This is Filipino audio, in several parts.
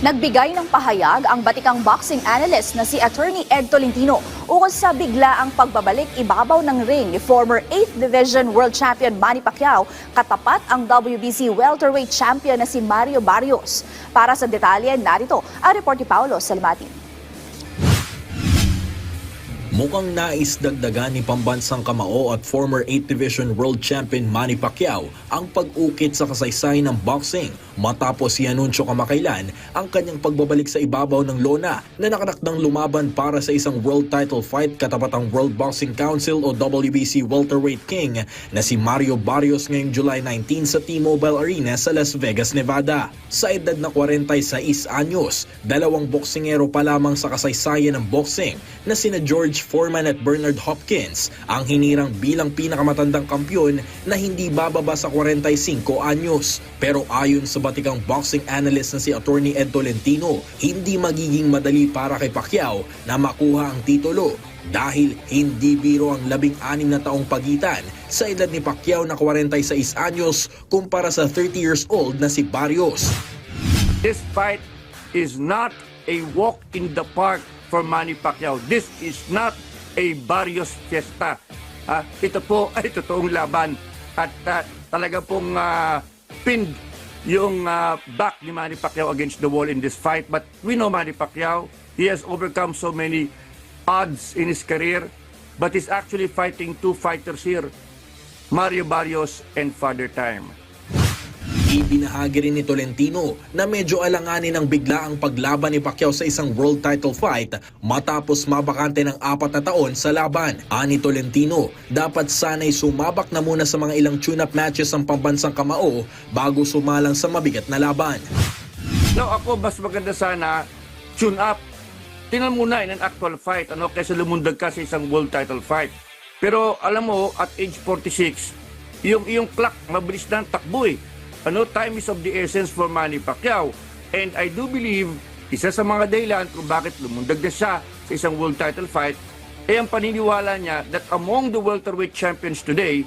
Nagbigay ng pahayag ang batikang boxing analyst na si Attorney Ed Tolentino ukol sa biglaang pagbabalik ibabaw ng ring ni former 8th Division World Champion Manny Pacquiao katapat ang WBC welterweight champion na si Mario Barrios. Para sa detalye, narito ang report ni Paolo Salmatin. Mukhang nais dagdagan ni pambansang kamao at former 8th Division World Champion Manny Pacquiao ang pag-ukit sa kasaysayan ng boxing matapos i-anunsyo kamakailan ang kanyang pagbabalik sa ibabaw ng lona na nakatakdang lumaban para sa isang world title fight katapat ang World Boxing Council o WBC welterweight king na si Mario Barrios ngayong July 19 sa T-Mobile Arena sa Las Vegas, Nevada. Sa edad na 46 anyos, dalawang boksingero pa lamang sa kasaysayan ng boxing na sina George Foreman at Bernard Hopkins ang hinirang bilang pinakamatandang kampyon na hindi bababa sa 45 anyos. Pero ayon sa batikang boxing analyst na si Attorney Ed Tolentino, hindi magiging madali para kay Pacquiao na makuha ang titulo dahil hindi biro ang 16 na taong pagitan sa edad ni Pacquiao na 46 anyos kumpara sa 30 years old na si Barrios. This fight is not a walk in the park for Manny Pacquiao. This is not a Barrios fiesta. Ito po ay totoong laban at talaga pong pinned yung back ni Manny Pacquiao against the wall in this fight. But we know Manny Pacquiao, he has overcome so many odds in his career, but he's actually fighting two fighters here, Mario Barrios and Father Time. Ibinahagi rin ni Tolentino na medyo alanganin ang biglaang paglaban ni Pacquiao sa isang world title fight matapos mabakante ng 4 na taon sa laban. Ani Tolentino, dapat sana'y sumabak na muna sa mga ilang tune-up matches ang pambansang kamao bago sumalang sa mabigat na laban. No, ako mas maganda sana tune up. Tingnan muna in an actual fight kaysa lumundag ka sa isang world title fight. Pero alam mo, at age 46, yung clock mabilis na ang takbo eh. Time is of the essence for Manny Pacquiao. And I do believe, isa sa mga dahilan kung bakit lumundag na siya sa isang world title fight, ay ang paniniwala niya that among the welterweight champions today,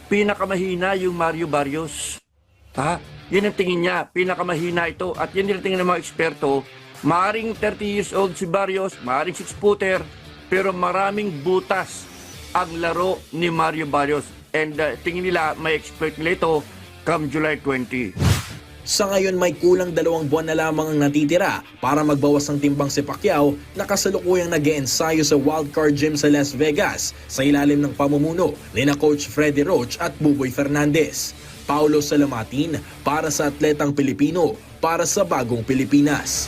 pinakamahina yung Mario Barrios. Yan ang tingin niya, pinakamahina ito. At yan din ang tingin ng mga eksperto. Maaring 30 years old si Barrios, maaring 6-footer, pero maraming butas ang laro ni Mario Barrios. And tingin nila, may expert nila ito come July 20. Sa ngayon may kulang 2 buwan na lamang ang natitira para magbawas ng timbang si Pacquiao na kasalukuyang nag-eensayo sa Wildcard Gym sa Las Vegas sa ilalim ng pamumuno ni na Coach Freddy Roach at Buboy Fernandez. Paolo Salamatin para sa Atletang Pilipino, para sa Bagong Pilipinas.